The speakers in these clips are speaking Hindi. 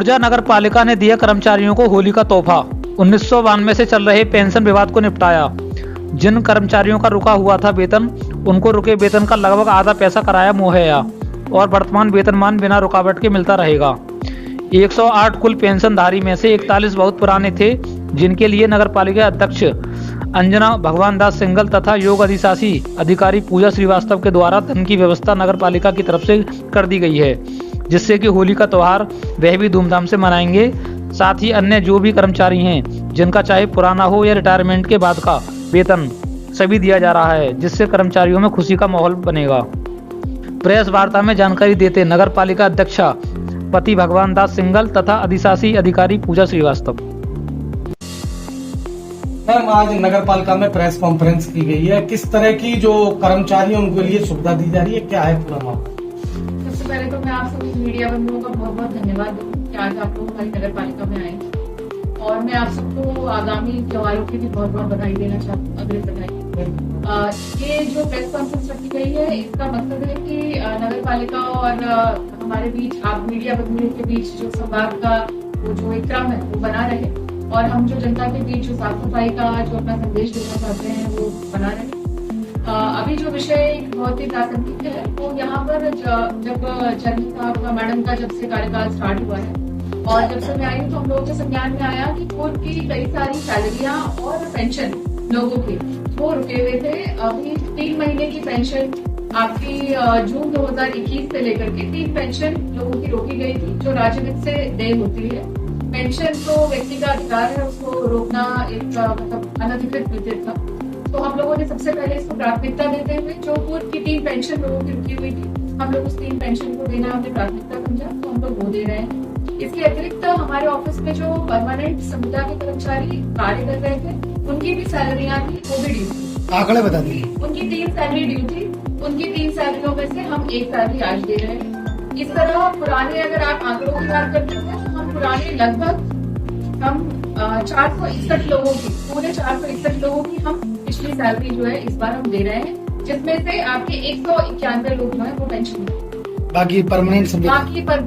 खुर्जा नगर पालिका ने दिया कर्मचारियों को होली का तोहफा। 1992 से चल रहे पेंशन विवाद को निपटाया। जिन कर्मचारियों का रुका हुआ था वेतन, उनको रुके वेतन का लगभग आधा पैसा कराया मुहैया और वर्तमान वेतनमान बिना रुकावट के मिलता रहेगा। 108 कुल पेंशनधारी में से 41 बहुत पुराने थे, जिनके लिए नगर पालिका अध्यक्ष अंजना भगवान दास सिंगल तथा योग अधिशासी अधिकारी पूजा श्रीवास्तव के द्वारा धन की व्यवस्था नगर पालिका की तरफ से कर दी गई है, जिससे कि होली का त्यौहार वह भी धूमधाम से मनाएंगे। साथ ही अन्य जो भी कर्मचारी हैं, जिनका चाहे पुराना हो या रिटायरमेंट के बाद का वेतन, सभी दिया जा रहा है, जिससे कर्मचारियों में खुशी का माहौल बनेगा। प्रेस वार्ता में जानकारी देते नगर पालिका अध्यक्षा पति भगवान दास सिंगल तथा अधिशासी अधिकारी पूजा श्रीवास्तव। मैम, आज नगर पालिका में प्रेस कॉन्फ्रेंस की गई है। किस तरह की जो कर्मचारी हैं उनके लिए सुविधा दी जा रही है, क्या है पूरा मामला? सबसे पहले तो मैं आप सभी मीडिया बंधुओं का बहुत बहुत धन्यवाद दूँ कि आज आप लोग हमारी नगर पालिका में आए, और मैं आप सबको आगामी त्योहारों की भी बहुत बहुत बधाई देना चाहती हूँ। अग्रिम बधाई। ये जो प्रेस कॉन्फ्रेंस रखी गई है, इसका मकसद है कि नगर पालिका और हमारे बीच, आप मीडिया बंधुओं के बीच जो संवाद का वो जो एक क्रम है वो बना रहे, और हम जो जनता के बीच जो साफ सफाई का जो अपना संदेश देना चाहते हैं वो बना रहे। अभी जो विषय बहुत ही प्रासंगिक है, वो यहाँ पर जब चरण साहब मैडम का जब से कार्यकाल स्टार्ट हुआ है, और जब से मैं आई तो हम लोगों के संज्ञान में आया कि पूर्व की कई सारी सैलरियां और पेंशन लोगों की वो रुके हुए थे। अभी 3 महीने की पेंशन आपकी जून 2021 से लेकर के 3 पेंशन लोगों की रोकी गई थी, जो राज्यवित्त से देय होती है। पेंशन तो व्यक्ति का अधिकार है, उसको रोकना एक मतलब अनधिकृत कृत्य था। तो हम लोगों ने सबसे पहले इसको प्राथमिकता देते हुए जो पूर्व की 3 पेंशन लोगों की रुकी हुई थी, हम लोग उस 3 पेंशन को देना हमने प्राथमिकता समझा, तो हम लोग वो दे रहे हैं। इसके अतिरिक्त हमारे ऑफिस में जो परमानेंट संविदा के कर्मचारी कार्य कर रहे थे, उनकी भी सैलरियां थी, वो भी ड्यू थी। आंकड़े बता दीजिए। उनकी 3 सैलरी ड्यू थी, उनकी 3 सैलरियों में से हम 1 सैलरी आज दे रहे हैं। इस तरह पुराने अगर आप आंकड़ों की बात करते हैं, तो हम पुराने लगभग 461 लोगों की, पूरे 461 लोगों की हम पिछली सैलरी जो है इस बार हम दे रहे हैं, जिसमें से आपके 191 लोग जो है वो पेंशन, बाकी परमानेंट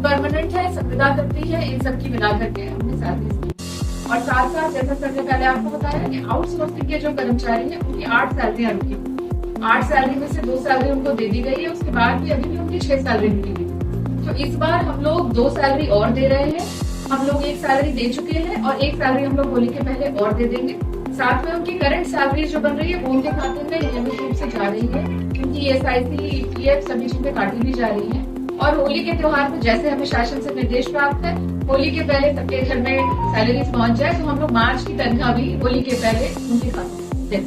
परमानेंट है, संविदा करती है, इन सबकी मिला करके हमने सैलरी दी। और साथ साथ जैसा सर ने पहले आपको बताया कि आउटसोर्सिंग के जो कर्मचारी हैं उनकी 8 सैलरियां रुकी, 8 सैलरी में से 2 सैलरी उनको दे दी गई है, उसके बाद भी अभी भी उनकी 6 सैलरी रुकी हुई। तो इस बार हम लोग 2 सैलरी और दे रहे हैं। हम लोग 1 सैलरी दे चुके हैं और 1 सैलरी हम लोग होली के पहले और दे देंगे। साथ में उनकी करंट सैलरी जो बन रही है वो उनके खाते में नियमित रूप से जा रही है, क्योंकि SIC, EPF सभी चीजें काटी भी जा रही है। और होली के त्योहार में जैसे हमें शासन से निर्देश प्राप्त है, होली के पहले सबके घर में सैलरीज पहुंच जाए, तो हम लोग मार्च की तनख्वाह भी होली के पहले उनके खाते में।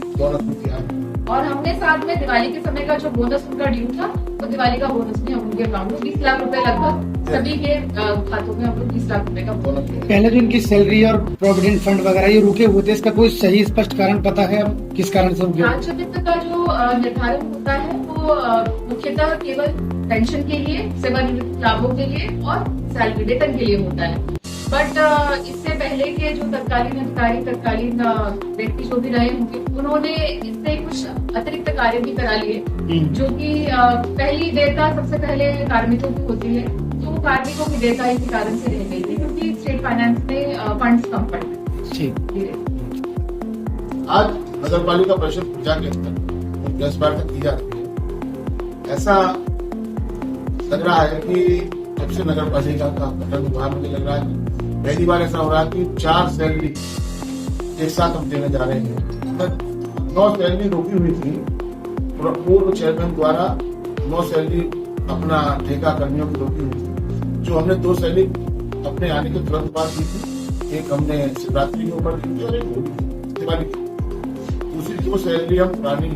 और हमने साथ में दिवाली के समय का जो बोनस उनका ड्यू था, तो दिवाली का बोनस भी हम उनके अकाउंट में 20 लाख रुपए लगभग सभी के खातों में हम लोग 20 लाख रुपए का बोनस। पहले जो इनकी सैलरी और प्रोविडेंट फंड वगैरह ये रुके होते, इसका कोई सही स्पष्ट कारण पता है किस कारण से रुके? राज्य वित्त का जो निर्धारण होता है वो मुख्यतः केवल पेंशन के लिए, सेवानिवृत्त लाभों के लिए और सैलरी वेतन के लिए होता है। बट इससे पहले के जो तत्कालीन अधिकारी, तत्कालीन व्यक्ति जो भी रहे होंगे, उन्होंने इससे कुछ अतिरिक्त कार्य भी करा लिए, जो कि पहली देयता सबसे पहले कार्मिकों की होती है, तो वो कार्मिकों की देयता इसी कारण से रह गई थी, क्योंकि स्टेट फाइनेंस में फंड्स कम पड़े। आज नगर पालिका परिषद पूजा के अंदर प्रेस वार्ता की जा रही है। ऐसा लग रहा है कि जब से नगर पालिका का गठन हुआ, मुझे लग रहा है पहली बार ऐसा हो रहा है कि 4 सैलरी एक साथ हम देने जा रहे हैं। 9 सैलरी रोकी हुई थी, पूर्व चेयरमैन द्वारा 9 सैलरी अपना ठेका कर्मियों की रोकी हुई थी, जो हमने 2 सैलरी अपने आने के तुरंत बाद दी थी। एक हमने शिवरात्रि के ऊपर दी थी और एक दिवाली की। दूसरी 2 सैलरी हम पुरानी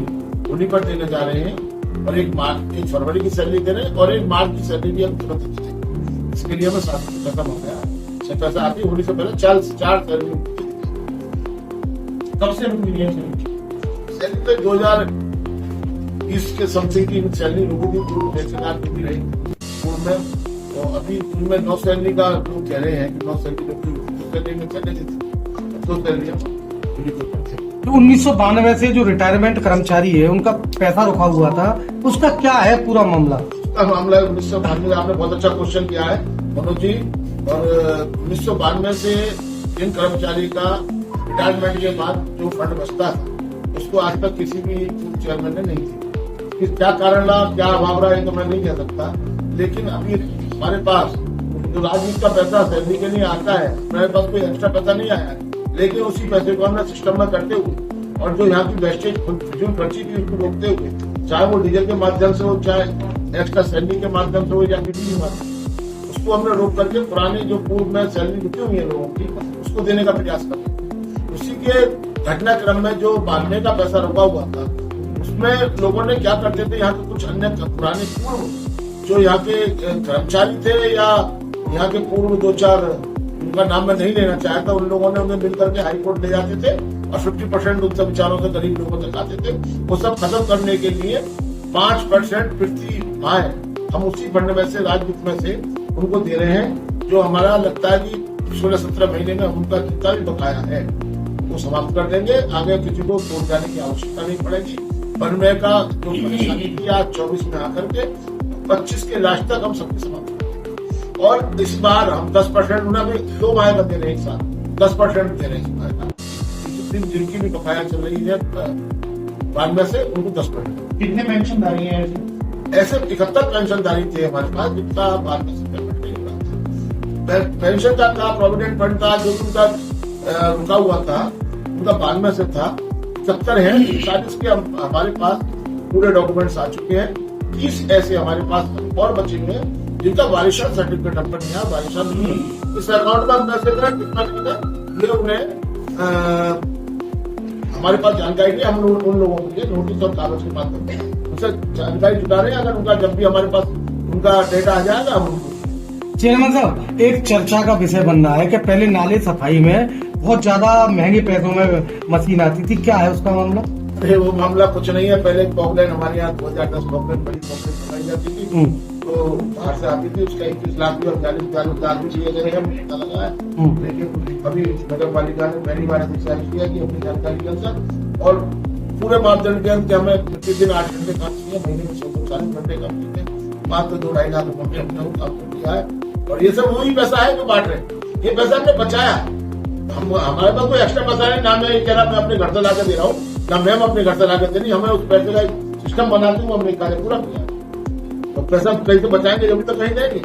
होली पर देने जा रहे हैं, और एक फरवरी की सैलरी दे रहे हैं, और एक मार्च की सैलरी भी हम तुरंत देंगे। इसके लिए हमें 7 खत्म हो गया। पैसा आती होली से पहले 4 सैलरी कब से रुकी है? सैलरी तो 2020 के समथिंग की सैलरी रुकी थी, पूर्व ठेकेदार की भी रही पूर्व में। तो अभी उनमें 9 सैलरी का लोग कह रहे हैं कि 9 सैलरी रुकी, 2 सैलरी में चले थी, 2 सैलरी तो 1992 से जो रिटायरमेंट कर्मचारी है उनका पैसा रुका हुआ था, उसका क्या है पूरा मामला? उसका मामला 1992 आपने बहुत अच्छा क्वेश्चन किया है मनोज जी। और 1992 से जिन कर्मचारी का रिटायरमेंट के बाद जो फंड बचता था उसको आज तक किसी भी चेयरमैन ने नहीं दिया। किस क्या कारण रहा, क्या अभाव रहा, है तो मैं नहीं कह सकता, लेकिन अभी हमारे पास जो राजनीति का पैसा सैलरी के लिए आता है, मेरे पास कोई एक्स्ट्रा पैसा नहीं आया है, लेकिन उसी पैसे को हमने सिस्टम में करते हुए और जो यहाँ की वेस्टेज फिजूल खर्ची थी उसको रोकते हुए, चाहे वो डीजल के माध्यम से हो, चाहे एक्स्ट्रा सैलरी के माध्यम से हो या बिजली के माध्यम से, उसको हमने रोक करके पुराने जो पूर्व में सैलरी रुकी हुई है लोगों की उसको देने का प्रयास करते। उसी के घटनाक्रम में जो बांधने का पैसा रुका हुआ था उसमें लोगों ने क्या करते थे, यहाँ के कुछ अन्य पुराने पूर्व जो यहाँ के कर्मचारी थे या यहाँ के पूर्व दो चार, उनका नाम मैं नहीं लेना चाहता, उन लोगों ने उन्हें मिलकर के हाईकोर्ट ले जाते थे और 50% उन सब विचारों से गरीब लोगों तक आते थे। वो सब खत्म करने के लिए 5% प्रति माह हम उसी फंड में से, राजदूत में से उनको दे रहे हैं, जो हमारा लगता है कि 16-17 महीने में उनका जितना भी बकाया है वो समाप्त कर देंगे। आगे किसी को तोड़ जाने की आवश्यकता नहीं पड़ेगी। बनने का जो परेशानी थी आज 24 में आकर के 25 के लास्ट तक हम सबकी समाप्त कर देंगे। और इस बार हम 10% उन्हें भी 2 माह का दे रहे हैं, एक साथ 10% दे रहे हैं इस माह का। जिनकी भी बकाया चल रही है बाद में से उनको 10%। कितने पेंशनधारी हैं ऐसे 71 पेंशनधारी थे हमारे पास, जिनका बाद में से पेमेंट नहीं हुआ। पेंशन का था, प्रोविडेंट फंड था, जो उनका रुका हुआ था उनका बाद में से था, 70 है। 40 के हमारे पास पूरे डॉक्यूमेंट्स आ चुके हैं। 30 ऐसे हमारे पास और बचे हुए हैं जिनका वारिशान सर्टिफिकेट हम पर नहीं है, वारिशान नहीं है। इस अकाउंट में हम पैसे करें कितना ये उन्हें हमारे पास जानकारी नहीं, हम उन लोगों के लिए नोटिस और कागज के माध्यम से उनसे जानकारी जुटा रहे हैं। अगर उनका जब भी हमारे पास उनका डेटा आ जाएगा हम उनको। चेयरमैन साहब, एक चर्चा का विषय बन रहा है कि पहले नाले सफाई में बहुत ज्यादा महंगे पैसों में मशीन आती थी, क्या है उसका मामला? अरे वो मामला कुछ नहीं है। पहले पॉपलाइन हमारे यहाँ 2010 पॉपलाइन बड़ी पॉपलाइन बनाई जाती थी, तो बाहर से आती थी, उसका 21 लाख भी और 40 लाख भी चाहिए गए हैं, पता लगा है। लेकिन अभी नगर पालिका ने पहली बार डिसाइड किया कि अपनी जानकारी के अनुसार और पूरे मापदंड के अंदर हमें प्रतिदिन 8 घंटे काम किया, महीने में 140 घंटे काम किए, मात्र 2-2.5 लाख रुपए हमने काम किया है। और ये सब वही पैसा है जो बांट रहे हैं, ये पैसा हमने बचाया। हम हमारे पास कोई एक्स्ट्रा पैसा नहीं, ना मैं ये कह रहा मैं अपने घर से लाकर दे रहा हूँ, ना मैम अपने घर से लाकर दे रही, हमें उस पैसे का सिस्टम बनाते हुए हमने कार्य पूरा किया। तो पैसा कहीं तो बचाएंगे, जब तक कहीं देंगे।